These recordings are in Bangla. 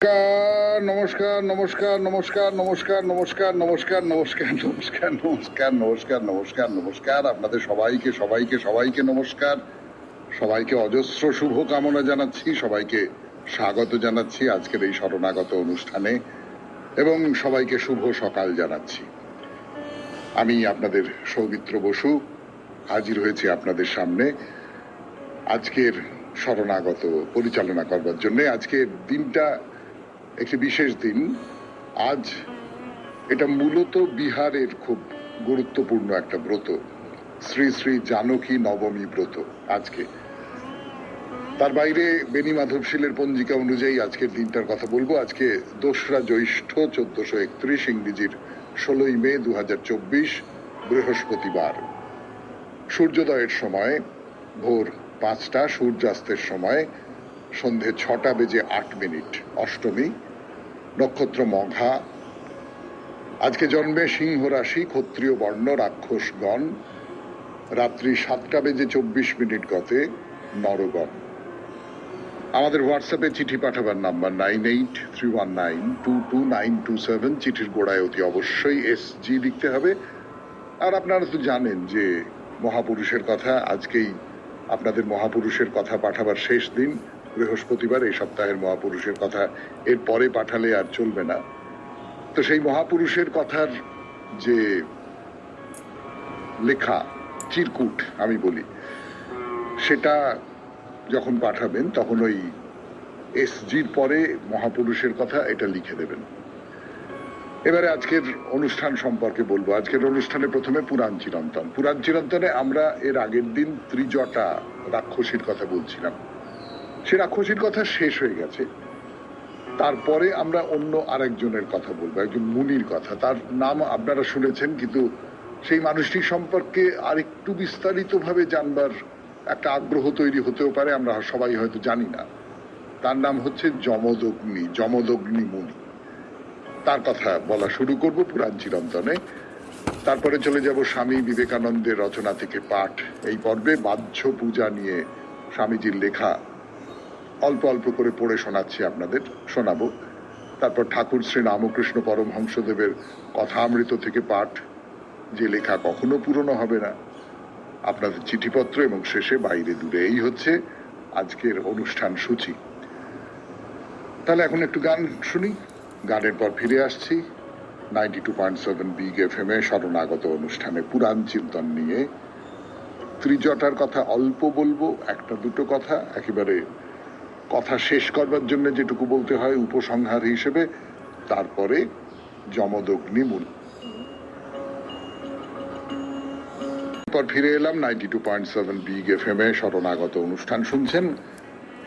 নমস্কার নমস্কার নমস্কার নমস্কার নমস্কার নমস্কার নমস্কার নমস্কার নমস্কার নমস্কার নমস্কার নমস্কার আপনাদের সবাইকে সবাইকে সবাইকে নমস্কার, সবাইকে অজস্র শুভ কামনা জানাচ্ছি, সবাইকে স্বাগত জানাচ্ছি আজকের এই শরণাগত অনুষ্ঠানে এবং সবাইকে শুভ সকাল জানাচ্ছি। আমি আপনাদের সৌমিত্র বসু হাজির হয়েছি আপনাদের সামনে আজকের শরণাগত পরিচালনা করবার জন্য। আজকের দিনটা একটি বিশেষ দিন। আজ এটা মূলত বিহারের খুব গুরুত্বপূর্ণ একটা ব্রত, শ্রী শ্রী জানকী নবমী ব্রত আজকে। তার বাইরে বেনি মাধবশীলের পঞ্জিকা অনুযায়ী আজকের দিনটার কথা বলবো। আজকে 2রা জ্যৈষ্ঠ 1431, ইংরেজির 16ই মে 2024, বৃহস্পতিবার। সূর্যোদয়ের সময় ভোর 5টা, সূর্যাস্তের সময় সন্ধে 6টা বেজে 8 মিনিট, অষ্টমী, নক্ষত্র মঘা। আজকে জন্মে সিংহ রাশি, ক্ষত্রিয় বর্ণ, রাক্ষসগণ। রাত্রি 7টা বেজে 24 মিনিট গতে নরগণ। আমাদের হোয়াটসঅ্যাপে চিঠি পাঠাবার নাম্বার 9831922927। চিঠির গোড়ায় অতি অবশ্যই SG লিখতে হবে। আর আপনারা তো জানেন যে মহাপুরুষের কথা, আজকেই আপনাদের মহাপুরুষের কথা পাঠাবার শেষ দিন, বৃহস্পতিবার। এই সপ্তাহের মহাপুরুষের কথা এর পরে পাঠালে আর চলবে না। তো সেই মহাপুরুষের কথার যে লেখা চিরকুট আমি বলি, সেটা যখন পাঠাবেন তখন ওই SGর পরে মহাপুরুষের কথা এটা লিখে দেবেন। এবারে আজকের অনুষ্ঠান সম্পর্কে বলবো। আজকের অনুষ্ঠানে প্রথমে পুরাণ চিরন্তন। পুরাণ চিরন্তনে আমরা এর আগের দিন ত্রিজটা রাক্ষসীর কথা বলছিলাম। সে রাক্ষসীর কথা শেষ হয়ে গেছে। তারপরে আমরা অন্য আরেকজনের কথা বলবো, একজন মুনির কথা। তার নাম আপনারা শুনেছেন, কিন্তু সেই মানুষটি সম্পর্কে আরেকটু বিস্তারিত ভাবে জানবার একটা আগ্রহ তৈরি হতেও পারে, আমরা সবাই হয়তো জানি না। তার নাম হচ্ছে যমদগ্নি মুনি। তার কথা বলা শুরু করব পুরাণ চিরন্তনে। তারপরে চলে যাব স্বামী বিবেকানন্দের রচনা থেকে পাঠ। এই পর্বে বাহ্য পূজা নিয়ে স্বামীজির লেখা অল্প অল্প করে পড়ে শোনাবো। তারপর ঠাকুর শ্রী রামকৃষ্ণ পরমহংসদেবের কথামৃত থেকে পাঠ, যে লেখা কখনো পুরনো হবে না, আপনাদের চিঠিপত্র, এবং শেষে বাইরে দূরে। এই হচ্ছে আজকের অনুষ্ঠান সূচি। তাহলে এখন একটু গান শুনি, গানের পর ফিরে আসছি 92.7 বিগ FM শরণাগত অনুষ্ঠানে পুরাণ চিন্তন নিয়ে। ত্রিজটার কথা অল্প বলবো, একটা দুটো কথা, একেবারে কথা শেষ করবার জন্য যেটুকু বলতে হয় উপসংহার হিসেবে। তারপরে যমদগ্নি মুনি। পর ফিরে এলাম 92.7 বিগ FM শরণাগত অনুষ্ঠান শুনছেন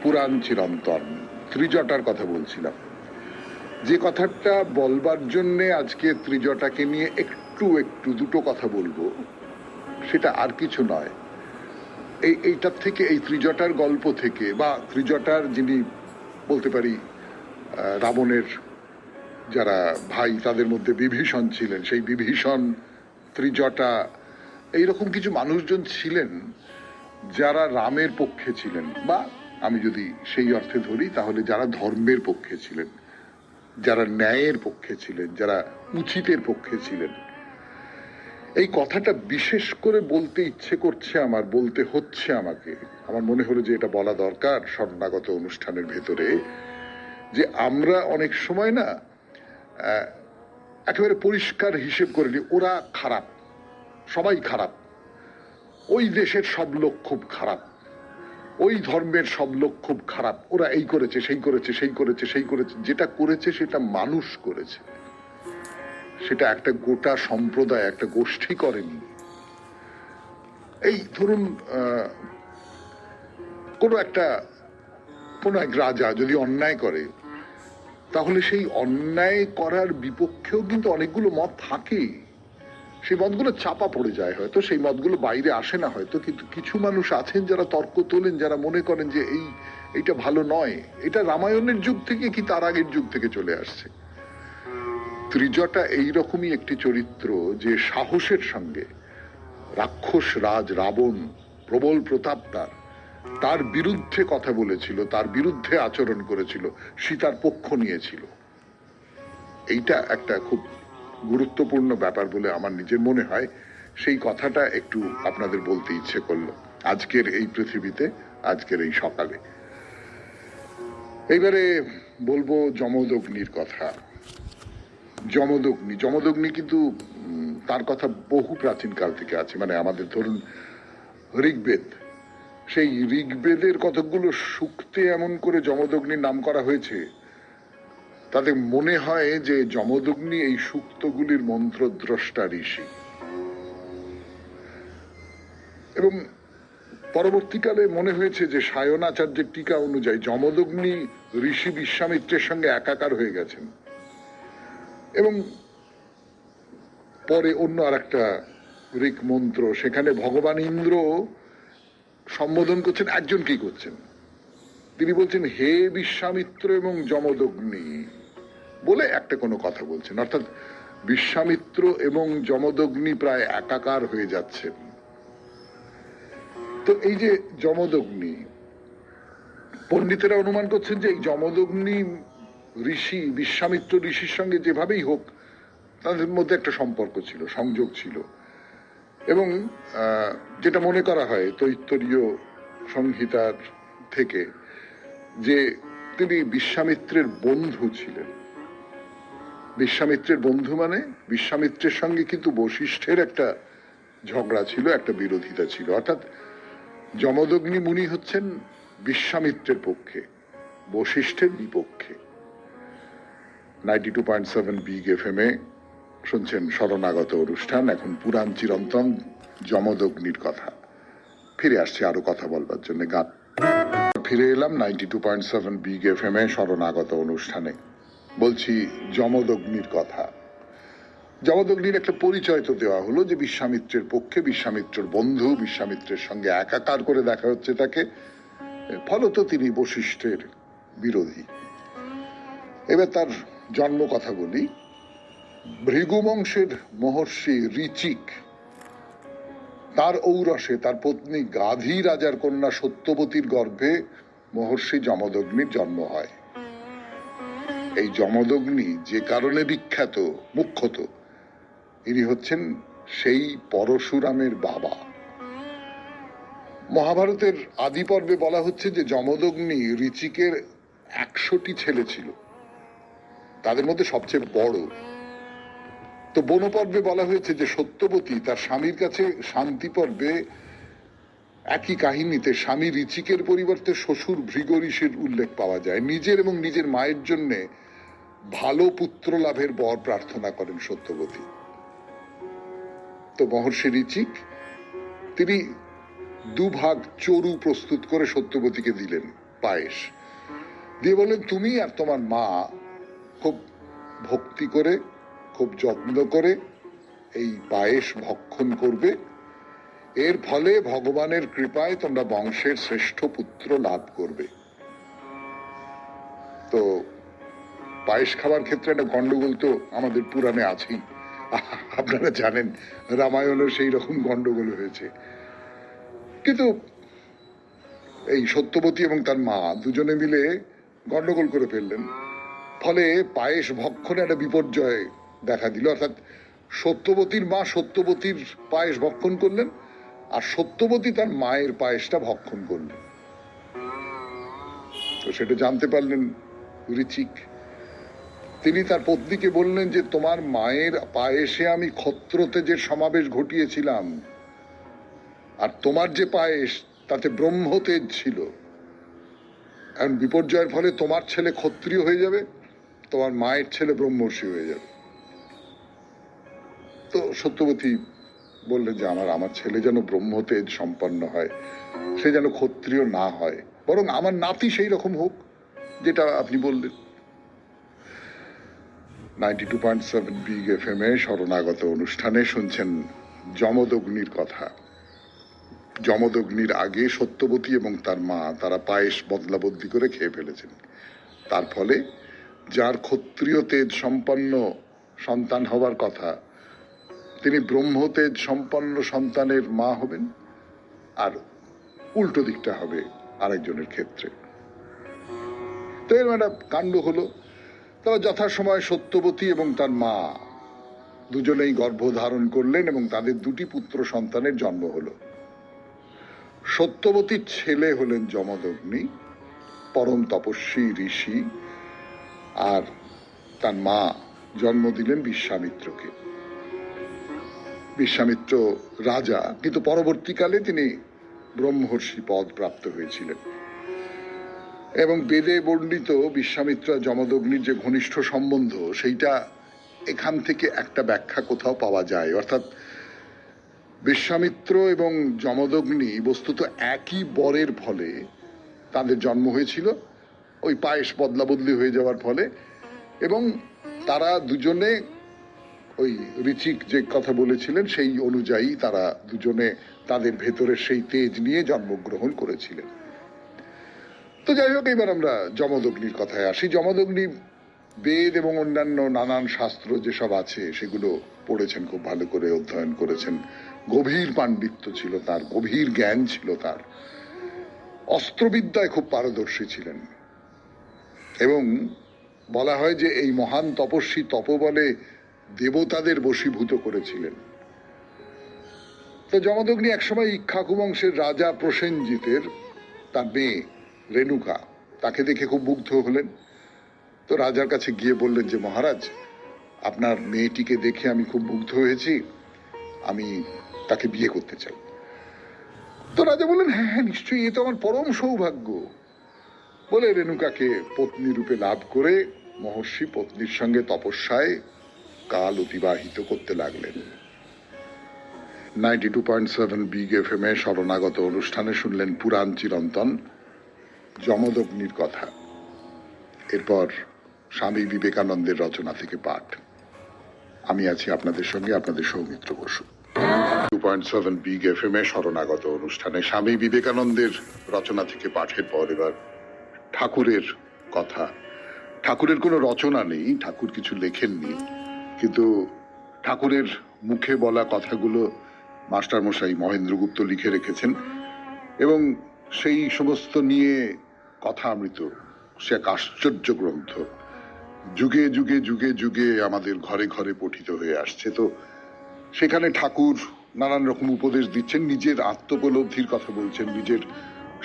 পুরাণ চিরন্তন। ত্রিজটার কথা বলছিলাম। যে কথাটা বলবার জন্যে আজকে ত্রিজটাকে নিয়ে একটু দুটো কথা বলবো, সেটা আর কিছু নয়। এইটার থেকে, এই ত্রিজটার গল্প থেকে, বা ত্রিজটার যিনি বলতে পারি রাবণের যারা ভাই, তাদের মধ্যে বিভীষণ ছিলেন, সেই বিভীষণ, ত্রিজটা, এইরকম কিছু মানুষজন ছিলেন যারা রামের পক্ষে ছিলেন, বা আমি যদি সেই অর্থে ধরি তাহলে যারা ধর্মের পক্ষে ছিলেন, যারা ন্যায়ের পক্ষে ছিলেন, যারা উচিতের পক্ষে ছিলেন। এই কথাটা বিশেষ করে বলতে ইচ্ছে করছে আমার, বলতে হচ্ছে আমাকে। আমার মনে হলো যে এটা বলা দরকার শরণাগত অনুষ্ঠানের ভেতরে, যে আমরা অনেক সময় না একেবারে পরিষ্কার হিসেব করে নিই, ওরা খারাপ, সবাই খারাপ, ওই দেশের সব লোক খুব খারাপ, ওই ধর্মের সব লোক খুব খারাপ, ওরা এই করেছে, সেই করেছে, সেই করেছে, সেই করেছে। যেটা করেছে সেটা মানুষ করেছে, সেটা একটা গোটা সম্প্রদায়, একটা গোষ্ঠী করেনি। এই ধরুন কোনো এক রাজা যদি অন্যায় করে, তাহলে সেই অন্যায় করার বিপক্ষেও কিন্তু অনেকগুলো মত থাকে। সেই মতগুলো চাপা পড়ে যায়, হয়তো সেই মতগুলো বাইরে আসে না হয়তো, কিন্তু কিছু মানুষ আছেন যারা তর্ক তোলেন, যারা মনে করেন যে এইটা ভালো নয়। এটা রামায়ণের যুগ থেকে কি তার আগের যুগ থেকে চলে আসছে। ত্রিজটা এইরকমই একটি চরিত্র, যে সাহসের সঙ্গে রাক্ষস রাজ রাবণ, প্রবল প্রতাপ তার, তার বিরুদ্ধে কথা বলেছিল, তার বিরুদ্ধে আচরণ করেছিল, সীতার পক্ষ নিয়েছিল। এইটা একটা খুব গুরুত্বপূর্ণ ব্যাপার বলে আমার নিজের মনে হয়। সেই কথাটা একটু আপনাদের বলতে ইচ্ছে করলো আজকের এই পৃথিবীতে, আজকের এই সকালে। এইবারে বলবো যমদগ্নির কথা। যমদগ্নি কিন্তু তার কথা বহু প্রাচীন কাল থেকে আছে। মানে আমাদের ধরুন ঋগ্বেদ, সেই ঋগ্বেদের কতগুলো সূক্তে এমন করে যমদগ্নির নাম করা হয়েছে, তাতে মনে হয় যে যমদগ্নি এই সূক্তগুলির মন্ত্রদ্রষ্টা ঋষি। এবং পরবর্তীকালে মনে হয়েছে যে সায়নাচার্যের টিকা অনুযায়ী যমদগ্নি ঋষি বিশ্বামিত্রের সঙ্গে একাকার হয়ে গেছেন। এবং পরে অন্য আর একটা ঋক মন্ত্র, সেখানে ভগবান ইন্দ্র সম্বোধন করছেন একজনকেই করছেন। তিনি বলছেন হে বিশ্বামিত্র এবং যমদগ্নি বলে একটা কোনো কথা বলছেন, অর্থাৎ বিশ্বামিত্র এবং যমদগ্নি প্রায় একাকার হয়ে যাচ্ছেন। তো এই যে যমদগ্নি, পণ্ডিতেরা অনুমান করছেন যে এই যমদগ্নি ঋষি বিশ্বামিত্র ঋষির সঙ্গে যেভাবেই হোক তাদের মধ্যে একটা সম্পর্ক ছিল, সংযোগ ছিল। এবং যেটা মনে করা হয় তৈত্তরীয় সংহিতার থেকে, যে তিনি বিশ্বামিত্রের বন্ধু ছিলেন। বিশ্বামিত্রের বন্ধু মানে বিশ্বামিত্রের সঙ্গে কিন্তু বশিষ্ঠের একটা ঝগড়া ছিল, একটা বিরোধিতা ছিল। অর্থাৎ যমদগ্নি মুনি হচ্ছেন বিশ্বামিত্রের পক্ষে, বশিষ্ঠের বিপক্ষে। 92.7 বিগ FM এ শুনছেন শরণাগত অনুষ্ঠান। এখন পুরাণ চিরন্তন যমদগ্নির কথা। ফিরে আসছে আরো কথা বলবার জন্য। গান ফিরে এলাম 92.7 বিগ FM এ শরণাগত অনুষ্ঠানে। বলছি যমদগ্নির কথা। যমদগ্নির একটা পরিচয় তো দেওয়া হলো যে বিশ্বামিত্রের পক্ষে, বিশ্বামিত্রের বন্ধু, বিশ্বামিত্রের সঙ্গে একাকার করে দেখা হচ্ছে তাকে, ফলত তিনি বশিষ্ঠের বিরোধী। এবার তার জন্ম কথা বলি। ভৃগু বংশের মহর্ষি ঋচিক, তার ঔরসে তার পত্নী গাধী রাজার কন্যা সত্যবতীর গর্ভে মহর্ষি যমদগ্নির জন্ম হয়। এই যমদগ্নি যে কারণে বিখ্যাত, মুখ্যত ইনি হচ্ছেন সেই পরশুরামের বাবা। মহাভারতের আদি পর্বে বলা হচ্ছে যে যমদগ্নি ঋচিকের 100টি ছেলে ছিল, তাদের মধ্যে সবচেয়ে বড়। তো বনপর্বে বলা হয়েছে যে সত্যবতী তার স্বামীর কাছে শান্তি পর্বে একই কাহিনীতে স্বামী ঋচিকের পরিবর্তে শ্বশুর ভৃগঋষির উল্লেখ পাওয়া যায়। নিজের এবং নিজের মায়ের জন্য ভালো পুত্র লাভের বর প্রার্থনা করেন সত্যবতী। তো মহর্ষি ঋচিক তিনি দুভাগ চরু প্রস্তুত করে সত্যবতীকে দিলেন, পায়েস দিয়ে বললেন তুমি আর তোমার মা খুব ভক্তি করে, খুব যত্ন করে এই পায়েস ভক্ষণ করবে, এর ফলে ভগবানের কৃপায় তোমরা বংশের শ্রেষ্ঠ পুত্র লাভ করবে। তো পায়েস খাবার ক্ষেত্রে একটা গন্ডগোল তো আমাদের পুরাণে আছেই, আপনারা জানেন রামায়ণেও সেই রকম গন্ডগোল হয়েছে। কিন্তু এই সত্যবতী এবং তার মা দুজনে মিলে গন্ডগোল করে ফেললেন, ফলে পায়েস ভক্ষণে একটা বিপর্যয় দেখা দিল। অর্থাৎ সত্যবতীর মা সত্যবতীর পায়েস ভক্ষণ করলেন, আর সত্যবতী তার মায়ের পায়েসটা ভক্ষণ করলেন। তো সেটা জানতে পারলেন ঋচিক। তিনি তার পত্নীকে বললেন যে তোমার মায়ের পায়েসে আমি ক্ষত্রতেজের সমাবেশ ঘটিয়েছিলাম, আর তোমার যে পায়েস তাতে ব্রহ্মতেজ ছিল। এখন বিপর্যয়ের ফলে তোমার ছেলে ক্ষত্রিয় হয়ে যাবে, তোমার মায়ের ছেলে ব্রহ্মর্ষি হয়ে যাবে। তো সত্যবতী বললেন যে আমার ছেলে যেন ব্রহ্মতেজ সম্পন্ন হয়, সে যেন ক্ষত্রিয় না হয়, বরং আমার নাতি সেই রকম হোক যেটা আপনি বললেন। 92.7 বিগ FM এ শরণাগত অনুষ্ঠানে শুনছেন যমদগ্নির কথা। যমদগ্নির আগে সত্যবতী এবং তার মা তারা পায়েস বদলা বদলি করে খেয়ে ফেলেছেন। তার ফলে যার ক্ষত্রিয় তেজ সম্পন্ন সন্তান হবার কথা, তিনি ব্রহ্মতেজ সম্পন্ন সন্তানের মা হবেন, আর উল্টো দিকটা হবে আরেকজনের ক্ষেত্রে। তো এরকম একটা কাণ্ড হলো। তারা যথাসময়ে সত্যবতী এবং তার মা দুজনেই গর্ভধারণ করলেন এবং তাদের দুটি পুত্র সন্তানের জন্ম হলো। সত্যবতীর ছেলে হলেন যমদগ্নি, পরম তপস্বী ঋষি, আর তার মা জন্ম দিলেন বিশ্বামিত্রকে। বিশ্বামিত্র রাজা, কিন্তু পরবর্তীকালে তিনি ব্রহ্মর্ষি পদ প্রাপ্ত হয়েছিলেন। এবং বেদে বর্ণিত বিশ্বামিত্র যমদগ্নির যে ঘনিষ্ঠ সম্বন্ধ, সেইটা এখান থেকে একটা ব্যাখ্যা কোথাও পাওয়া যায়। অর্থাৎ বিশ্বামিত্র এবং যমদগ্নি বস্তুত একই বরের ফলে তাদের জন্ম হয়েছিল, ওই পায়েস বদলা বদলি হয়ে যাওয়ার ফলে। এবং তারা দুজনে ওই ঋচিক যে কথা বলেছিলেন সেই অনুযায়ী তারা দুজনে তাদের ভেতরের সেই তেজ নিয়ে জন্মগ্রহণ করেছিলেন। তো যাই হোক, এবার আমরা যমদগ্নির কথায় আসি। যমদগ্নি বেদ এবং অন্যান্য নানান শাস্ত্র যেসব আছে সেগুলো পড়েছেন, খুব ভালো করে অধ্যয়ন করেছেন। গভীর পাণ্ডিত্য ছিল তার, গভীর জ্ঞান ছিল তার, অস্ত্রবিদ্যায় খুব পারদর্শী ছিলেন। এবং বলা হয় যে এই মহান তপস্বী তপবলে দেবতাদের বশীভূত করেছিলেন। তো যমদগ্নি একসময় ইক্ষ্বাকু বংশের রাজা প্রসেনজিতের তার মেয়ে রেণুকা, তাকে দেখে খুব মুগ্ধ হলেন। তো রাজার কাছে গিয়ে বললেন যে মহারাজ, আপনার মেয়েটিকে দেখে আমি খুব মুগ্ধ হয়েছি, আমি তাকে বিয়ে করতে চাই। তো রাজা বললেন হ্যাঁ হ্যাঁ নিশ্চয়ই, এ তো আমার পরম সৌভাগ্য। বলে রেণুকাকে পত্নী রূপে লাভ করে মহর্ষি পত্নীর সঙ্গে তপস্যায় কাল অতিবাহিত করতে লাগলেন। 92.7 বিগ এফএম এ শরণাগত অনুষ্ঠানে শুনলেন পুরাণ চিরন্তন যমদগ্নির কথা। এরপর স্বামী বিবেকানন্দের রচনা থেকে পাঠ। আমি আছি আপনাদের সঙ্গে, আপনাদের সৌমিত্র বসু। 2.7 বিগ এফএম এ শরণাগত অনুষ্ঠানে স্বামী বিবেকানন্দের রচনা থেকে পাঠের পর এবার ঠাকুরের কথা। ঠাকুরের কোনো রচনা নেই, ঠাকুর কিছু লেখেননি, কিন্তু ঠাকুরের মুখে বলা কথাগুলো মাস্টারমশাই মহেন্দ্রগুপ্ত লিখে রেখেছেন এবং সেই সমস্ত নিয়ে কথামৃত, সে এক আশ্চর্য গ্রন্থ, যুগে যুগে যুগে যুগে আমাদের ঘরে ঘরে পঠিত হয়ে আসছে। তো সেখানে ঠাকুর নানান রকম উপদেশ দিচ্ছেন, নিজের আত্মোপলব্ধির কথা বলছেন, নিজের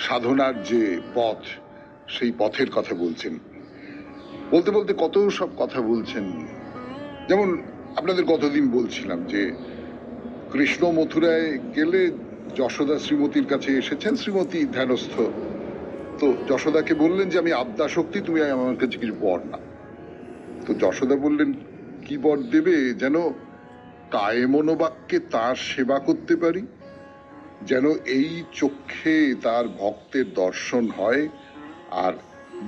সাধনার যে পথ সেই পথের কথা বলছেন। বলতে বলতে কত সব কথা বলছেন। যেমন আপনাদের গতদিন বলছিলাম যে কৃষ্ণ মথুরায় গেলে যশোদা শ্রীমতীর কাছে এসেছেন, শ্রীমতী ধ্যানস্থ। তো যশোদাকে বললেন যে আমি আদ্যাশক্তি, তুমি আমার কাছে কিছু বর না। তো যশোদা বললেন কি বর দেবে? যেন কায়ে মনোবাক্যে তার সেবা করতে পারি, যেন এই চক্ষে তার ভক্তের দর্শন হয়, আর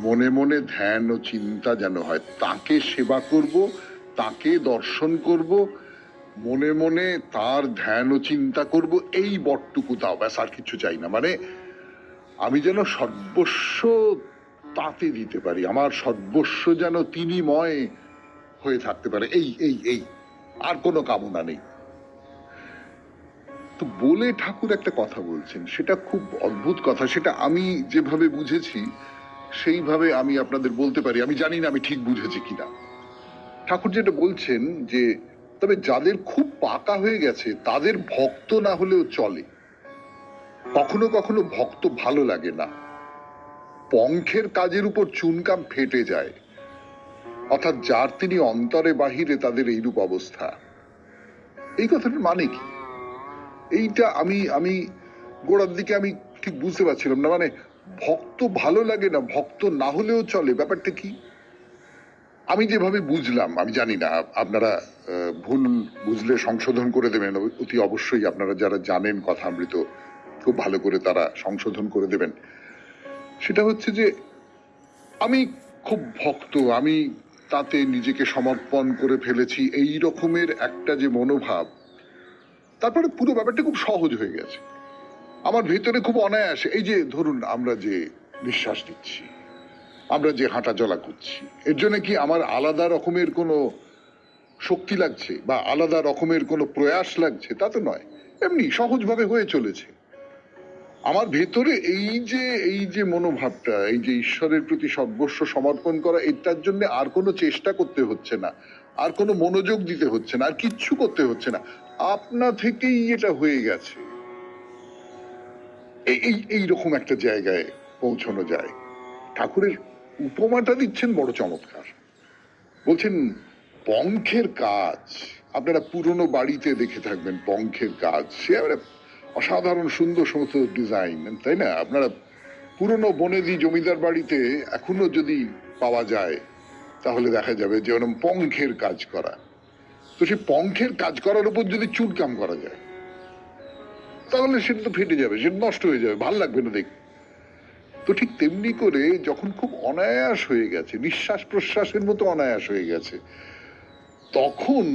মনে মনে ধ্যান ও চিন্তা যেন হয়, তাকে সেবা করব, তাকে দর্শন করব, মনে মনে তার ধ্যান ও চিন্তা করব, এই বরটুকু দাও, ব্যাস, আর কিছু চাই না। মানে আমি যেন সর্বস্ব তাতে দিতে পারি, আমার সর্বস্ব যেন তিনিময় হয়ে থাকতে পারে, এই এই এই, আর কোনো কামনা নেই। তো বলে ঠাকুর একটা কথা বলছেন, সেটা খুব অদ্ভুত কথা। সেটা আমি যেভাবে বুঝেছি সেইভাবে আমি আপনাদের বলতে পারি, আমি জানি না আমি ঠিক বুঝেছি কিনা। ঠাকুর যেটা বলছেন যে তবে যাদের খুব পাকা হয়ে গেছে তাদের ভক্ত না হলেও চলে। কখনো কখনো ভক্ত ভালো লাগে না, পঙ্খের কাজের উপর চুনকাম ফেটে যায়, অর্থাৎ যার তিনি অন্তরে বাহিরে তাদের এইরূপ অবস্থা। এই কথাটার মানে কি? এইটা আমি গোড়ার দিকে আমি ঠিক বুঝতে পারছিলাম না। মানে ভক্ত ভালো লাগে না, ভক্ত না হলেও চলে, ব্যাপারটা কি? আমি যেভাবে বুঝলাম, আমি জানি না, আপনারা ভুল বুঝলে সংশোধন করে দেবেন অতি অবশ্যই। আপনারা যারা জানেন কথামৃত খুব ভালো করে, তারা সংশোধন করে দেবেন। সেটা হচ্ছে যে আমি খুব ভক্ত, আমি তাতে নিজেকে সমর্পণ করে ফেলেছি, এই রকমের একটা যে মনোভাব, তারপরে পুরো ব্যাপারটা খুব সহজ হয়ে গেছে আমার ভেতরে, খুব অনায়াসে। এই যে ধরুন আমরা যে নিঃশ্বাস নিচ্ছি, আমরা যে হাঁটা চলা করছি, এর জন্য কি আমার আলাদা রকমের কোনো শক্তি লাগছে বা আলাদা রকমের কোনো প্রয়াস লাগছে? তা তো নয়, এমনি সহজভাবে হয়ে চলেছে। আমার ভেতরে এই যে মনোভাবটা, এই যে ঈশ্বরের প্রতি সর্বস্ব সমর্পণ করা, এটার জন্য আর কোনো চেষ্টা করতে হচ্ছে না, আর কোনো মনোযোগ দিতে হচ্ছে না, আর কিচ্ছু করতে হচ্ছে না, আপনা থেকেই এটা হয়ে গেছে। এইরকম একটা জায়গায় পৌঁছানো যায়। ঠাকুরের উপমাটা দিচ্ছেন বড় চমৎকার। বলছেন পঙ্খের কাজ। আপনারা পুরনো বাড়িতে দেখে থাকবেন পঙ্খের কাজ, সে অসাধারণ সুন্দর সমস্ত ডিজাইন, তাই না? আপনারা পুরনো বনেদি জমিদার বাড়িতে এখনো যদি পাওয়া যায় তাহলে দেখা যাবে যে ওরকম পঙ্খের কাজ করা। তো সেই পঙ্খের কাজ করার উপর যদি চুনকাম করা যায় তাহলে সেটা তো ফেটে যাবে, সেটা নষ্ট হয়ে যাবে, ভাল লাগবে না দেখতে। তো ঠিক তেমনি করে যখন খুব অনায়াস হয়ে গেছে, নিঃশ্বাস প্রশ্বাসের মতো অনায়াস হয়ে গেছে, তখন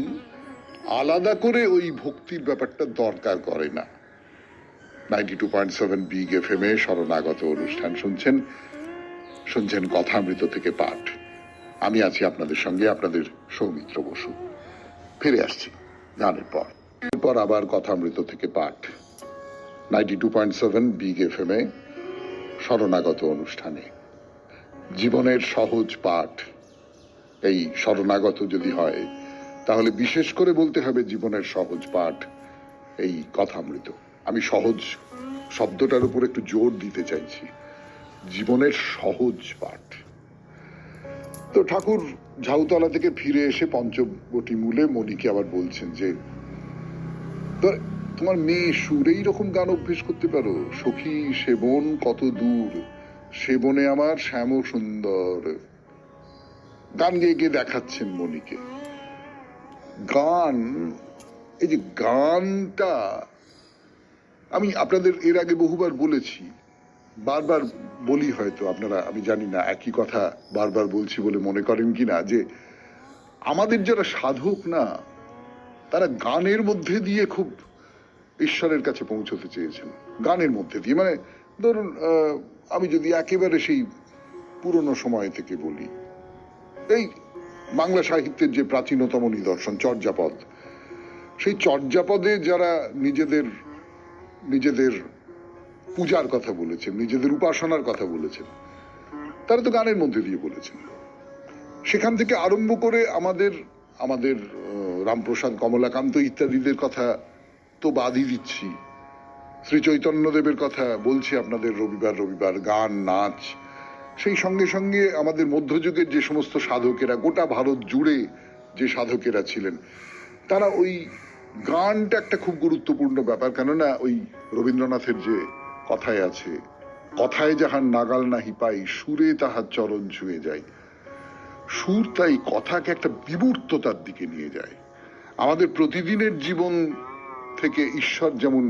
আলাদা করে ওই ভক্তির ব্যাপারটা দরকার করে না। 92.7 বিগ FM এ শরণাগত অনুষ্ঠান শুনছেন কথামৃত থেকে পাঠ। আমি আছি আপনাদের সঙ্গে, আপনাদের সৌমিত্র বসু। ফিরে আসছি গানের পর। এরপর আবার কথামৃত থেকে পাঠ 92.7 বিগ FM এ শরণাগত অনুষ্ঠানে জীবনের সহজ পাঠ। এই শরণাগত যদি হয় তাহলে বিশেষ করে বলতে হবে জীবনের সহজ পাঠ এই কথামৃত। আমি সহজ শব্দটার উপর একটু জোর দিতে চাইছি, জীবনের সহজ পাঠ। তো ঠাকুর ঝাউতলা থেকে ফিরে এসে পঞ্চবটি মূলে মণিকে আবার বলছেন যে তোমার মেয়ে সুর এইরকম গান অভ্যেস করতে পারো, সখী সেবন কত দূর, সেবনে আমার শ্যাম সুন্দর। গান গেয়ে গিয়ে দেখাচ্ছেন মণিকে। গান, এই যে গানটা আমি আপনাদের এর আগে বহুবার বলেছি, বারবার বলি হয়তো আপনারা, আমি জানি না একই কথা বারবার বলছি বলে মনে করেন কিনা, যে আমাদের যারা সাধক না তারা গানের মধ্যে দিয়ে খুব ঈশ্বরের কাছে পৌঁছতে চেয়েছেন। গানের মধ্যে দিয়ে, মানে ধরুন আমি যদি একেবারে সেই পুরনো সময় থেকে বলি, এই বাংলা সাহিত্যের যে প্রাচীনতম নিদর্শন চর্যাপদ, সেই চর্যাপদে যারা নিজেদের পূজার কথা বলেছেন, নিজেদের উপাসনার কথা বলেছেন, তারা তো গানের মধ্যে দিয়ে বলেছেন। সেখান থেকে আরম্ভ করে আমাদের রামপ্রসাদ, কমলাকান্ত ইত্যাদিদের কথা তো বাদই দিচ্ছি, শ্রী চৈতন্যদেবের কথা বলছি আপনাদের, রবিবার গান নাচ। সেই সঙ্গে সঙ্গে আমাদের মধ্যযুগের যে সমস্ত সাধকেরা, গোটা ভারত জুড়ে যে সাধকেরা ছিলেন, তারা ওই গানটা একটা খুব গুরুত্বপূর্ণ ব্যাপার। কেননা ওই রবীন্দ্রনাথের যে কথায় আছে, কথায় যাহার নাগাল নাহি পাই, সুরে তাহার চরণ ছুঁয়ে যায়। সুর তাই কথাকে একটা বিমূর্ততার দিকে নিয়ে যায়। আমাদের প্রতিদিনের জীবন থেকে ঈশ্বর যেমন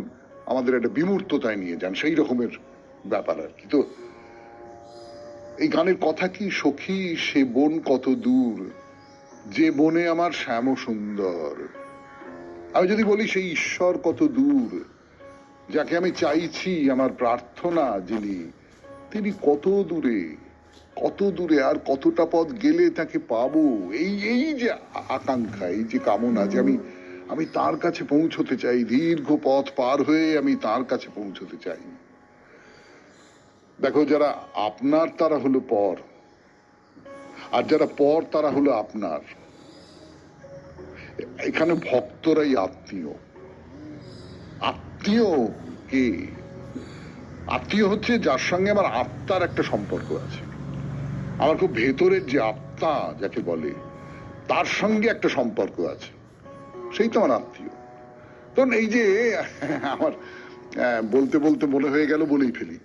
আমাদের একটা বিমূর্ততায় নিয়ে যান, সেই রকমের ব্যাপার আর কি। তো এই গানের কথা কি, সখী সে বন কত দূর, যে বনে আমার শ্যাম সুন্দর। আমি যদি বলি সেই ঈশ্বর কত দূর, যাকে আমি চাইছি, আমার প্রার্থনা যিনি, তিনি কত দূরে আর কতটা পথ গেলে তাকে পাবো। এই যে আকাঙ্ক্ষা, এই যে কামনা, যে আমি তার কাছে পৌঁছতে চাই, দীর্ঘ পথ পার হয়ে আমি তার কাছে পৌঁছতে চাই। দেখো, যারা আপনার তারা হলো পর, আর যারা পর তারা হলো আপনার। এখানে ভক্তরাই আত্মীয়। আত্মীয় কে? আত্মীয় হচ্ছে যার সঙ্গে আমার আত্মার একটা সম্পর্ক আছে, আমার খুব ভেতরের যে আত্মা যাকে বলে, তার সঙ্গে একটা সম্পর্ক আছে, সেই তো আমার আত্মীয়। তখন এই যে আমার বলতে বলতে মনে হয়ে গেল, বলেই ফেলি,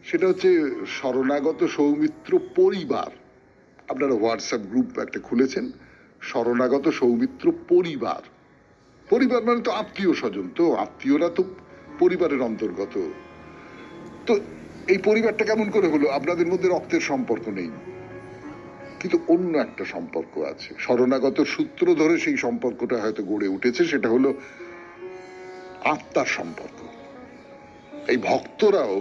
সেটা হচ্ছে শরণাগত সৌমিত্র পরিবার। আপনারা হোয়াটসঅ্যাপ গ্রুপ একটা খুলেছেন, শরণাগত সৌমিত্র পরিবার। পরিবার মানে তো আত্মীয় স্বজন, তো আত্মীয়রা তো পরিবারের অন্তর্গত। তো এই পরিবারটা কেমন করে হলো? আপনাদের মধ্যে রক্তের সম্পর্ক নেই, কিন্তু অন্য একটা সম্পর্ক আছে। শরণাগত সূত্র ধরে সেই সম্পর্কটা হয়তো গড়ে উঠেছে, সেটা হলো আত্মার সম্পর্ক। এই ভক্তরাও,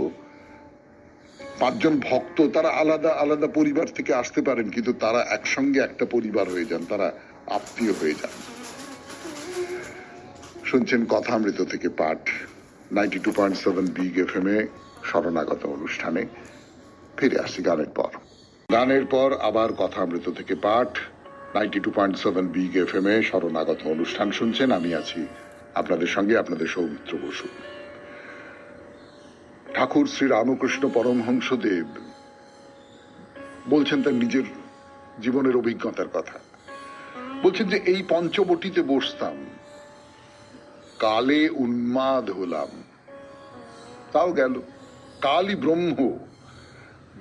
5 জন ভক্ত, তারা আলাদা আলাদা পরিবার থেকে আসতে পারেন, কিন্তু তারা একসঙ্গে একটা পরিবার হয়ে যান, তারা আত্মীয় হয়ে যান। শুনছেন কথামৃত থেকে পাঠ 92.7 বিগ FM এ শরণাগত অনুষ্ঠানে ফিরে আসছি গানের পর আবার কথামৃত থেকে পাঠ 92.7 বিগ এফএম এ শরণাগত অনুষ্ঠান শুনছেন। আমি আছি আপনাদের সঙ্গে, আপনাদের সৌমিত্র বসু। ঠাকুর শ্রী রামকৃষ্ণ পরমহংসদেব বলছেন তার নিজের জীবনের অভিজ্ঞতার কথা। বলছেন যে এই পঞ্চবটিতে বসতাম, কালে উন্মাদ হলাম, তাও গেল। কালই ব্রহ্ম,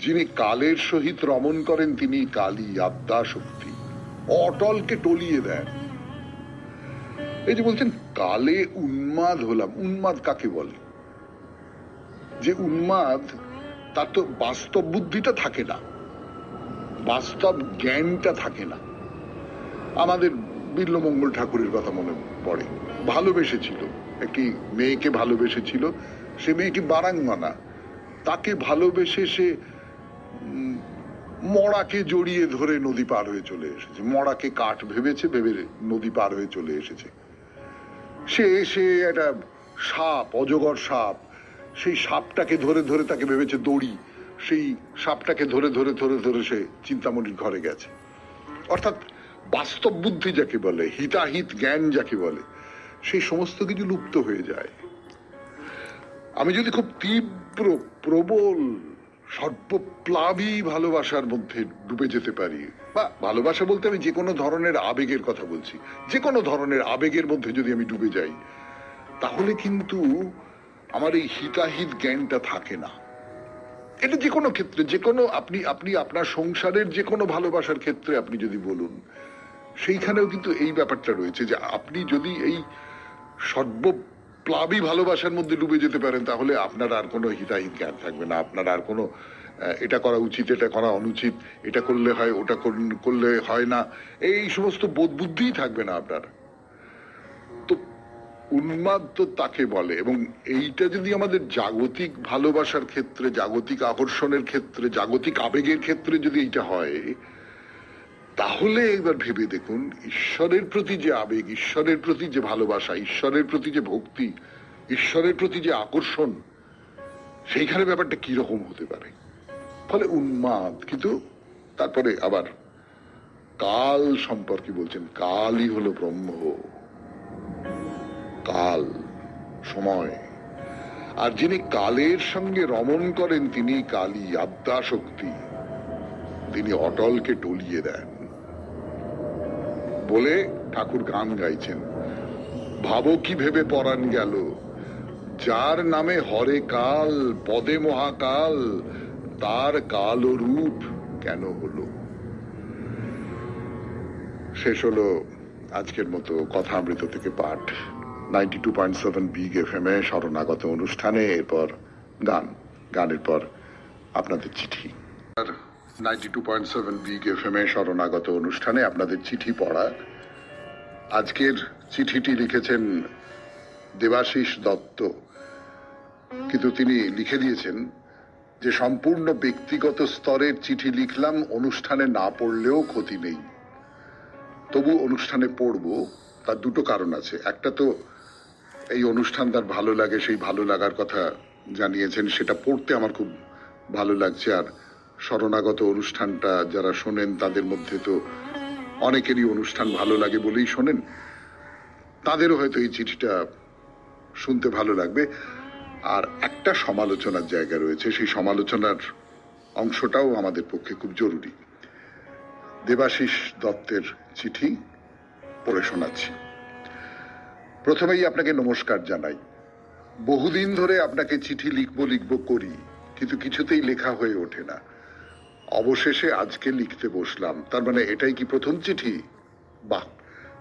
যিনি কালের সহিত রমণ করেন তিনি কালী আদ্যা শক্তি, অটলকে টলিয়ে দেন। এই যে বলছেন কালে উন্মাদ হলাম, উন্মাদ কাকে বলে? যে উন্মাদ তার তো বাস্তব বুদ্ধিটা থাকে না, বাস্তব জ্ঞানটা থাকে না। আমাদের বিল্লমঙ্গল ঠাকুরের কথা মনে পড়ে, ভালোবেসেছিল, একটি মেয়েকে ভালোবেসেছিল, সে মেয়েটি বারাঙ্গনা, তাকে ভালোবেসে সে মড়াকে জড়িয়ে ধরে নদী পার হয়ে চলে এসেছে। মড়াকে কাঠ ভেবেছে, ভেবে নদী পার হয়ে চলে এসেছে। সে এসে একটা সাপ, অজগর সাপ, সেই সাপটাকে ধরে ধরে তাকে ভেবেছে দড়ি, সেই সাপটাকে ধরে ধরে ধরে ধরে সে চিন্তামণির ঘরে গেছে। অর্থাৎ বাস্তব বুদ্ধি যাকে বলে, হিতাহিত জ্ঞান যাকে বলে, সেই সমস্ত কিছু লুপ্ত হয়ে যায়। আমি যদি খুব তীব্র, প্রবল, সর্বপ্লাবী ভালোবাসার মধ্যে ডুবে যেতে পারি, বা ভালোবাসা বলতে আমি যে কোনো ধরনের আবেগের কথা বলছি, যে কোনো ধরনের আবেগের মধ্যে যদি আমি ডুবে যাই, তাহলে কিন্তু আমার এই হিতাহিত জ্ঞানটা থাকে না। এটা যে কোনো ক্ষেত্রে, যে কোনো আপনি আপনার সংসারের যে কোনো ভালোবাসার ক্ষেত্রে আপনি যদি বলুন, সেইখানেও কিন্তু এই ব্যাপারটা রয়েছে যে আপনি যদি এই সর্বপ্লাবী ভালোবাসার মধ্যে ডুবে যেতে পারেন, তাহলে আপনার আর কোনো হিতাহিত জ্ঞান থাকবে না। আপনার আর কোনো এটা করা উচিত, এটা করা অনুচিত, এটা করলে হয়, ওটা করলে হয় না, এই সমস্ত বোধ বুদ্ধিই থাকবে না আপনার। তো উন্মাদ তো তাকে বলে। এবং এইটা যদি আমাদের জাগতিক ভালোবাসার ক্ষেত্রে, জাগতিক আকর্ষণের ক্ষেত্রে, জাগতিক আবেগের ক্ষেত্রে যদি এইটা হয়, তাহলে এবার ভেবে দেখুন ঈশ্বরের প্রতি যে আবেগ, ঈশ্বরের প্রতি যে ভালোবাসা, ঈশ্বরের প্রতি যে ভক্তি, ঈশ্বরের প্রতি যে আকর্ষণ, সেইখানে ব্যাপারটা কি রকম হতে পারে। ফলে উন্মাদ। কিন্তু তারপরে আবার কাল সম্পর্কে বলছেন, কালই হলো ব্রহ্ম, কাল সময়, আর যিনি কালের সঙ্গে রমণ করেন তিনি কালী আদ্যা শক্তি, তিনি অটলকে টলিয়ে দেন বলে ঠাকুর গান গাইছেন। ভাবো কি ভেবে পরাণ গেল, যার নামে হরে কাল, পদে মহাকাল, তার কাল ও রূপ কেন হলো। শেষ হলো আজকের মতো কথামৃত থেকে পাঠ 92.7 বিগ এফএম এ শরণাগত অনুষ্ঠানে। এরপর গানের পর আপনাদের চিঠি। 92.7 বিগ এফএম এ শরণাগত অনুষ্ঠানে আপনাদের চিঠি পড়া। আজকের চিঠিটি লিখেছেন দেবাশিস দত্ত, কিন্তু তিনি লিখে দিয়েছেন যে সম্পূর্ণ ব্যক্তিগত স্তরের চিঠি লিখলাম, অনুষ্ঠানে না পড়লেও ক্ষতি নেই, তবু অনুষ্ঠানে পড়ব। তার দুটো কারণ আছে। একটা তো এই অনুষ্ঠান তার ভালো লাগে, সেই ভালো লাগার কথা জানিয়েছেন, সেটা পড়তে আমার খুব ভালো লাগছে। আর শরণাগত অনুষ্ঠানটা যারা শোনেন তাদের মধ্যে তো অনেকেরই অনুষ্ঠান ভালো লাগে বলেই শোনেন, তাদেরও হয়তো এই চিঠিটা শুনতে ভালো লাগবে। আর একটা সমালোচনার জায়গা রয়েছে, সেই সমালোচনার অংশটাও আমাদের পক্ষে খুব জরুরি। দেবাশিস দত্তের চিঠি পড়ে শোনাচ্ছি। প্রথমেই আপনাকে নমস্কার জানাই। বহুদিন ধরে আপনাকে চিঠি লিখব করি, কিন্তু কিছুতেই লেখা হয়ে ওঠে না। অবশেষে আজকে লিখতে বসলাম। তার মানে এটাই কি প্রথম চিঠি? বাহ,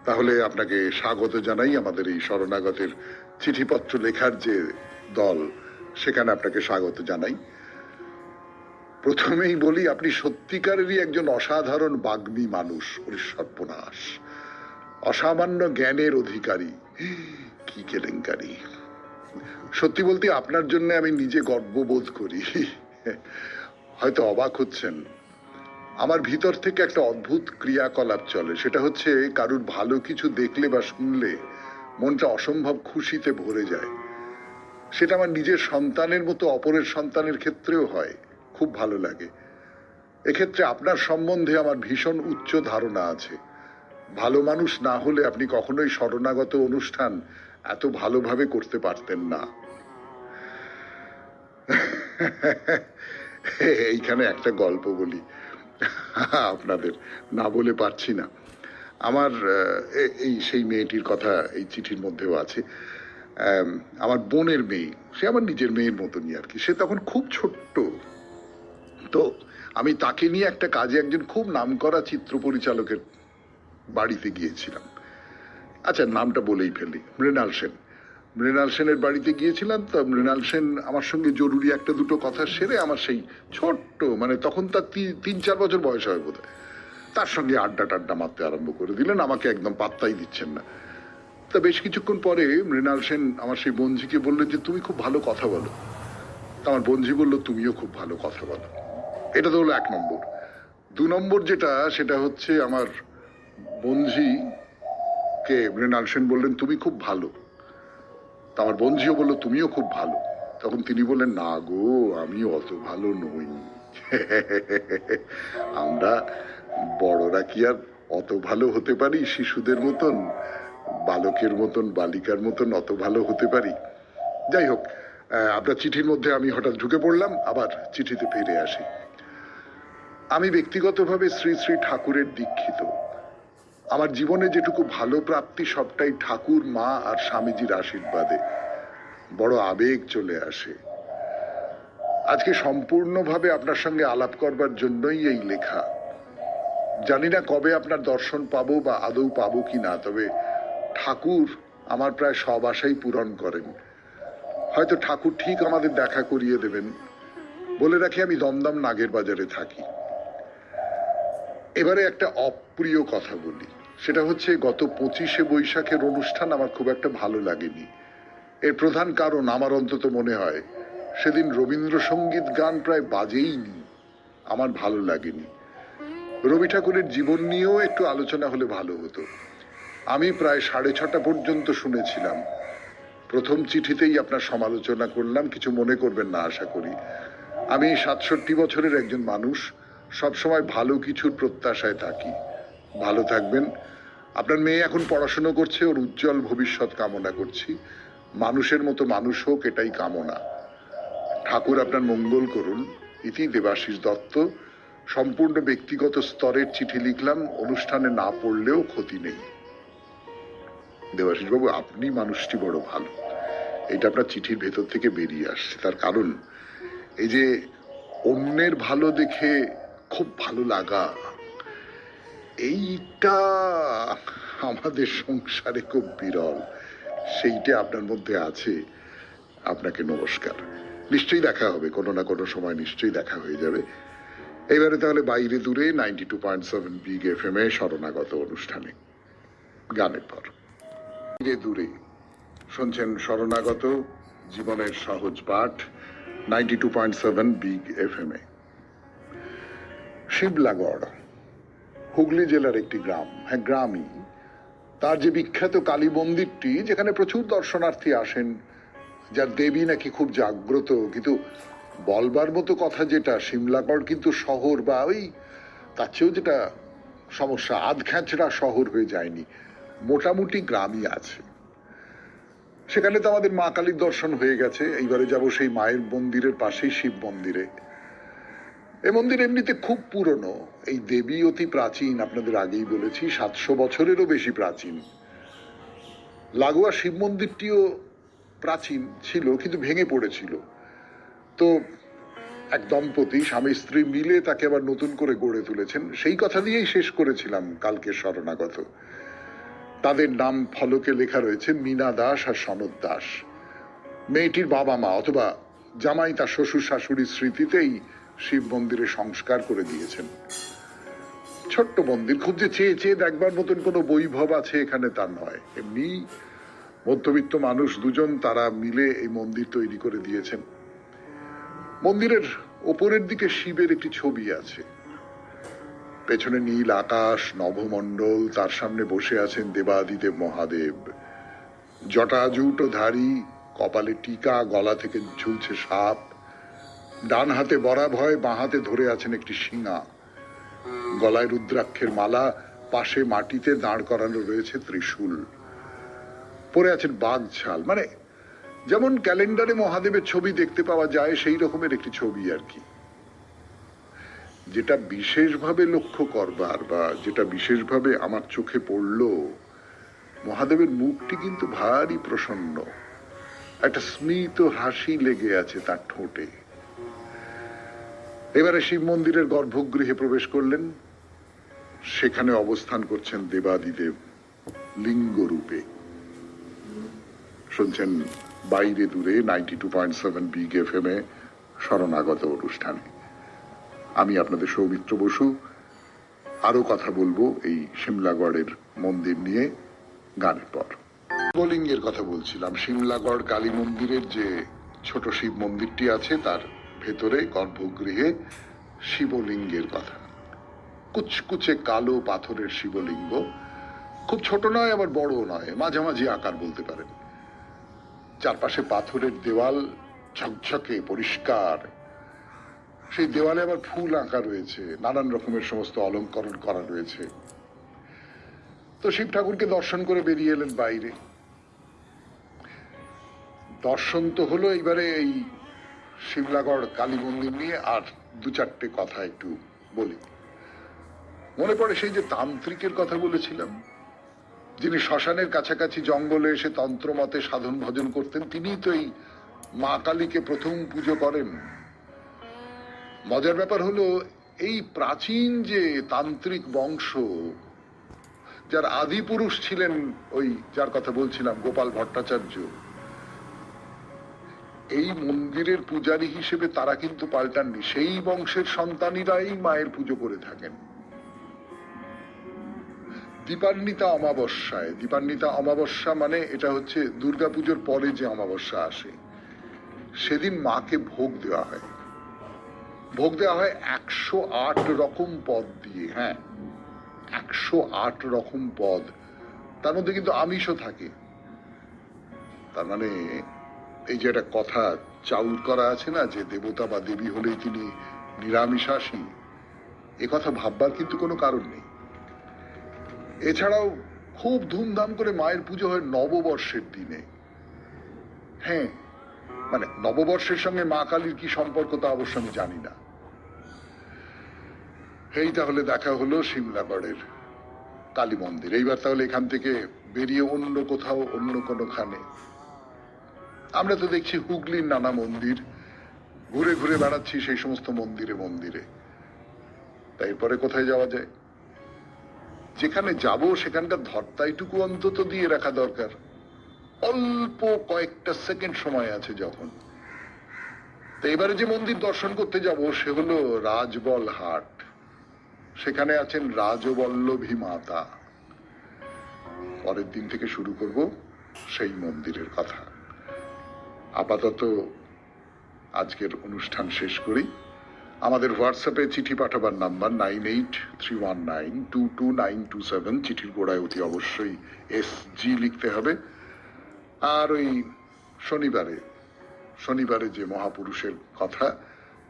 তাহলে আপনাকে স্বাগত জানাই আমাদের এই শরণাগতের চিঠিপত্র লেখার যে দল, সেখানে আপনাকে স্বাগত জানাই। প্রথমেই বলি, আপনি সত্যিকারেরই একজন অসাধারণ বাগ্মী মানুষ। সর্বনাশ, অসামান্য জ্ঞানের অধিকারী, কি কেলেঙ্কারি। সত্যি বলতে আপনার জন্য আমি নিজে গর্ববোধ করি। হয়তো অবাক হচ্ছেন, আমার ভিতর থেকে একটা অদ্ভুত ক্রিয়াকলাপ চলে। সেটা হচ্ছে কারুর ভালো কিছু দেখলে বা শুনলে মনটা অসম্ভব খুশিতে ভরে যায়। সেটা আমার নিজের সন্তানের মতো অপরের সন্তানের ক্ষেত্রেও হয়, খুব ভালো লাগে। এক্ষেত্রে আপনার সম্বন্ধে আমার ভীষণ উচ্চ ধারণা আছে। ভালো মানুষ না হলে আপনি কখনোই শরণাগত অনুষ্ঠান এত ভালোভাবে করতে পারতেন না। এইখানে একটা গল্প বলি আপনাদের, না বলে পারছি না। আমার এই সেই মেয়েটির কথা এই চিঠির মধ্যেও আছে। আমার বোনের মেয়ে, সে আমার নিজের মেয়ের মতনই আর কি। সে তখন খুব ছোট্ট। তো আমি তাকে নিয়ে একটা কাজে একজন খুব নামকরা চিত্র পরিচালকের বাড়িতে গিয়েছিলাম। আচ্ছা, নামটা বলেই ফেলি, মৃণাল সেন। মৃণাল সেনের বাড়িতে গিয়েছিলাম। তো মৃণাল সেন আমার সঙ্গে জরুরি একটা দুটো কথা সেরে আমার সেই ছোট্ট, মানে তখন তার 3-4 বছর বয়স হয় বোধ হয়, তার সঙ্গে আড্ডা টাড্ডা মারতে আরম্ভ করে দিলেন। আমাকে একদম পাত্তাই দিচ্ছেন না। তা বেশ কিছুক্ষণ পরে মৃণাল সেন আমার সেই বঞ্জিকে বললেন যে তুমি খুব ভালো কথা বলো। আমার বঞ্জি বলল তুমিও খুব ভালো কথা বলো। এটা তো হলো 1 নম্বর। 2 নম্বর যেটা, সেটা হচ্ছে আমার বঞ্জি কে মৃণাল সেন বললেন তুমি খুব ভালো। আমার বঞ্জিও বললো তুমিও খুব ভালো। তখন তিনি বললেন না গো, আমি অত ভালো নই। আমরা বড়রা কি আর অত ভালো হতে পারি? শিশুদের মতন, বালকের মতন, বালিকার মতন অত ভালো হতে পারি? যাই হোক, আপনার চিঠির মধ্যে আমি হঠাৎ ঢুকে পড়লাম। আবার চিঠিতে ফিরে আসি। আমি ব্যক্তিগতভাবে শ্রী শ্রী ঠাকুরের দীক্ষিত। আমার জীবনে যেটুকু ভালো প্রাপ্তি সবটাই ঠাকুর, মা আর স্বামীজির আশীর্বাদে। বড় আবেগ চলে আসে। আজকে সম্পূর্ণভাবে আপনার সঙ্গে আলাপ করবার জন্যই এই লেখা। জানি না কবে আপনার দর্শন পাবো বা আদৌ পাবো কি না, তবে ঠাকুর আমার প্রায় সব আশাই পূরণ করেন। হয়তো ঠাকুর ঠিক আমাদের দেখা করিয়ে দেবেন। বলে রাখি, আমি দমদম নাগের বাজারে থাকি। এবারে একটা অপ্রিয় কথা বলি, সেটা হচ্ছে গত 25শে বৈশাখের অনুষ্ঠান আমার খুব একটা ভালো লাগেনি। এর প্রধান কারণ, আমার অন্তত মনে হয়, সেদিন রবীন্দ্রসঙ্গীত গান প্রায় বাজেইনি। আমার ভালো লাগেনি। রবি ঠাকুরের জীবন নিয়েও একটু আলোচনা হলে ভালো হতো। আমি প্রায় 6:30 পর্যন্ত শুনেছিলাম। প্রথম চিঠিতেই আপনার সমালোচনা করলাম, কিছু মনে করবেন না আশা করি। আমি 67 বছরের একজন মানুষ, সবসময় ভালো কিছুর প্রত্যাশায় থাকি। ভালো থাকবেন। আপনার মেয়ে এখন পড়াশুনো করছে, ওর উজ্জ্বল ভবিষ্যৎ কামনা করছি। মানুষের মতো মানুষ হোক, এটাই কামনা। ঠাকুর আপনার মঙ্গল করুন। ইতি দেবাশিস দত্ত। সম্পূর্ণ ব্যক্তিগত স্তরের চিঠি লিখলাম, অনুষ্ঠানে না পড়লেও ক্ষতি নেই। দেবাশিস বাবু, আপনি মানুষটি বড় ভালো। এটা আপনার চিঠির ভেতর থেকে বেরিয়ে আসছে। তার কারণ এই যে অন্যের ভালো দেখে খুব ভালো লাগা, এইটা আমাদের সংসারে খুব বিরল। সেইটা আপনার মধ্যে আছে। আপনাকে নমস্কার। নিশ্চয়ই দেখা হবে, কোনো না কোনো সময় নিশ্চয়ই দেখা হয়ে যাবে। এবারে তাহলে বাইরে দূরে 92.7 বিগ FM এ শরণাগত অনুষ্ঠানে গানের পর। বাইরে দূরে শুনছেন শরণাগত, জীবনের সহজ পাঠ, 92.7 বিগ FM এ। শিবলাগড় হুগলি জেলার একটি গ্রাম। হ্যাঁ, গ্রামই। তার যে বিখ্যাত কালী মন্দিরটি, যেখানে প্রচুর দর্শনার্থী আসেন, যার দেবী নাকি খুব জাগ্রত। কিন্তু বলবার মতো কথা যেটা, শিমলাগড় কিন্তু শহর, বা ওই তার চেয়েও যেটা সমস্যা, আধখ্যাঁচড়া শহর হয়ে যায়নি, মোটামুটি গ্রামই আছে। সেখানে তো আমাদের মা কালীর দর্শন হয়ে গেছে। এইবারে যাব সেই মায়ের মন্দিরের পাশেই শিব মন্দিরে। এই মন্দির এমনিতে খুব পুরনো। এই দেবী অতি প্রাচীন, আপনাদের আগেই বলেছি, 700 বছরেরও বেশি প্রাচীন। লাগোয়া শিব মন্দিরটিও প্রাচীন ছিল, কিন্তু ভেঙে পড়েছিল। তো এক দম্পতি স্বামী স্ত্রী মিলে তাকে আবার নতুন করে গড়ে তুলেছেন। সেই কথা দিয়েই শেষ করেছিলাম কালকে শরণাগত। তাদের নাম ফলকে লেখা রয়েছে মীনা দাস আর সনদ দাস। মেয়েটির বাবা মা অথবা জামাই তার শ্বশুর শাশুড়ির স্মৃতিতেই শিব মন্দিরে সংস্কার করে দিয়েছেন। ছোট্ট মন্দির, খুব যে চেয়ে চেয়ে দেখবার মতন কোনো বৈভব আছে এখানে তা নয়। এমনি মধ্যবিত্ত মানুষ দুজন, তারা মিলে এই মন্দির তৈরি করে দিয়েছেন। মন্দিরের ওপরের দিকে শিবের একটি ছবি আছে। পেছনে নীল আকাশ, নভমণ্ডল, তার সামনে বসে আছেন দেবাদিদেব মহাদেব। জটাজুট ধারী, কপালে টিকা, গলা থেকে ঝুলছে সাপ, ডান হাতে বরা ভয়, বাঁ হাতে ধরে আছেন একটি শিঙা, গলায় রুদ্রাক্ষের মালা, পাশে মাটিতে দাঁড় করানো রয়েছে ত্রিশূল, পরে আছেন বাঘ ছাল। মানে যেমন ক্যালেন্ডারে মহাদেবের ছবি দেখতে পাওয়া যায় সেই রকমের একটি ছবি আর কি। যেটা বিশেষভাবে লক্ষ্য করবার বা যেটা বিশেষভাবে আমার চোখে পড়ল, মহাদেবের মুখটি কিন্তু ভারী প্রসন্ন, একটা স্মিত হাসি লেগে আছে তার ঠোঁটে। এবারে শিব মন্দিরের গর্ভগৃহে প্রবেশ করলেন। সেখানে অবস্থান করছেন দেবাদিদেব লিঙ্গ রূপে। শুনছেন বাইরে দূরে 92.7 বিগ FM এ শরণাগত অনুষ্ঠানে। আমি আপনাদের সৌমিত্র বসু। আরো কথা বলবো এই সিমলাগড়ের মন্দির নিয়ে গানের পর। শিবলিঙ্গের কথা বলছিলাম। সিমলাগড় কালী মন্দিরের যে ছোট শিব মন্দিরটি আছে তার ভেতরে গর্ভগৃহে শিবলিঙ্গের কথা। কুচকুচে কালো পাথরের শিবলিঙ্গ, খুব ছোট নয় আবার বড় নয়, মাঝামাঝি আকার বলতে পারেন। চারপাশে পাথরের দেওয়াল, ঝকঝকে পরিষ্কার। সেই দেওয়ালে আবার ফুল আঁকা রয়েছে, নানান রকমের সমস্ত অলঙ্করণ করা রয়েছে। তো শিব ঠাকুরকে দর্শন করে বেরিয়ে এলেন বাইরে। দর্শন তো হলো, এইবারে এই সিমলাগড় কালী মন্দির নিয়ে আর দু চারটে কথা একটু বলি। মনে পড়ে সেই যে তান্ত্রিকের কথা বলেছিলাম, যিনি শ্মশানের কাছাকাছি জঙ্গলে এসে তন্ত্রমতে সাধন ভজন করতেন, তিনি তো এই মা কালীকে প্রথম পুজো করেন। মজার ব্যাপার হলো, এই প্রাচীন যে তান্ত্রিক বংশ, যার আদি পুরুষ ছিলেন ওই যার কথা বলছিলাম গোপাল ভট্টাচার্য, এই মন্দিরের পূজারী হিসেবে তারা কিন্তু পাল্টাননি। সেই বংশের সন্তানীরাই মায়ের পুজো করে থাকেন। দীপান্বিতা অমাবস্যায়, দীপান্বিতা অমাবস্যা মানে এটা হচ্ছে দুর্গাপুজোর পরে যে অমাবস্যা আসে, সেদিন মাকে ভোগ দেওয়া হয়। ভোগ দেওয়া হয় 108 রকম পদ দিয়ে। হ্যাঁ, 108 রকম পদ, তার মধ্যে কিন্তু আমিষও থাকে। তার মানে এই যে একটা কথা চাউর করা আছে না, যে দেবতা বা দেবী হলেই তিনি নিরামিষাশী, এ কথা ভাববার কিন্তু কোনো কারণ নেই। এছাড়াও খুব ধুমধাম করে মায়ের পুজো হয় নববর্ষের দিনে। হ্যাঁ, মানে নববর্ষের সঙ্গে মা কালীর কি সম্পর্ক তা অবশ্য আমি জানি না। এই তাহলে দেখা হলো সিমলাগড়ের কালী মন্দির। এইবার তাহলে এখান থেকে বেরিয়ে অন্য কোথাও, অন্য কোনোখানে। আমরা তো দেখছি হুগলির নানা মন্দির, ঘুরে ঘুরে বেড়াচ্ছি সেই সমস্ত মন্দিরে মন্দিরে। তাই পরে কোথায় যাওয়া যায়? যেখানে যাব সেখানকার ধর্তাইটুকু অন্তত দিয়ে রাখা দরকার। অল্প কয়েকটা সেকেন্ড সময় আছে যখন। তো এবারে যে মন্দির দর্শন করতে যাব সে হলো রাজবল হাট। সেখানে আছেন রাজবল্লভী মাতা। পরের দিন থেকে শুরু করব সেই মন্দিরের কথা। আপাতত আজকের অনুষ্ঠান শেষ করি। আমাদের হোয়াটসঅ্যাপে চিঠি পাঠাবার নাম্বার 9831922927। চিঠির গোড়ায় অতি অবশ্যই SG লিখতে হবে। আর ওই শনিবারে যে মহাপুরুষের কথা,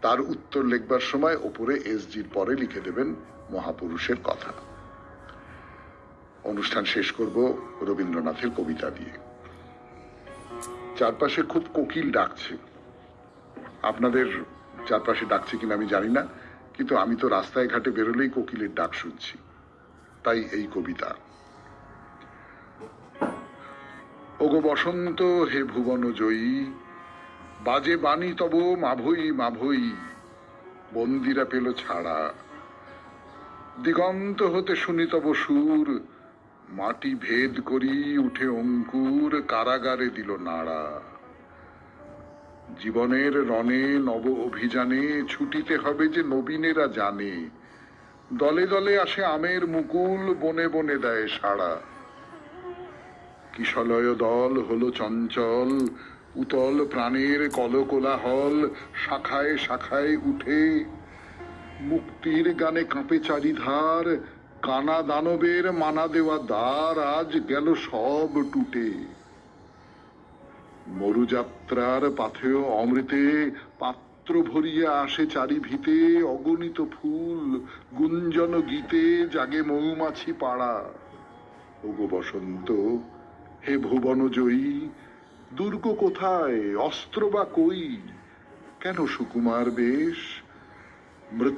তার উত্তর লিখবার সময় ওপরে SGর পরে লিখে দেবেন মহাপুরুষের কথা। অনুষ্ঠান শেষ করব রবীন্দ্রনাথের কবিতা দিয়ে। চারপাশে খুব কোকিল ডাকছে। আপনাদের চারপাশে ডাকছে কিনা আমি জানি না, কিন্তু আমি তো রাস্তায় ঘাটে বেরোলেই কোকিলের ডাক শুনছি। তাই এই কবিতা। ওগো বসন্ত হে ভুবন জয়ী, বাজে বাণী তব মাভই মাভই, বন্দিরা পেল ছাড়া। দিগন্ত হতে শুনি তব সুর, মাটি ভেদ করি উঠে অঙ্কুর, কারাগারে দিল নাড়া। জীবনের রণে নব অভিযানে ছুটিতে হবে যে নবীনেরা জানে, দলে দলে আসে আমের মুকুল, বনে বনে দেয় সাড়া। কিশলয় দল হলো চঞ্চল, উতল প্রাণের কলকোলাহল, শাখায় শাখায় উঠে মুক্তির গানে কাঁপে চারিধার। কানা দানবের মানা দেওয়া দ্বার আজ গেল সব টুটে। মরুযাত্রার পাথেয় অমৃতে পাত্র ভরিয়া আসে চারি ভিতে, অগণিত ফুল গুঞ্জন গীতে জাগে মৌমাছি পাড়া। ওগো বসন্ত, হে ভুবন জয়ী, দুর্গ কোথায়, অস্ত্র বা কই, কেন সুকুমার বেশ? মৃত্যু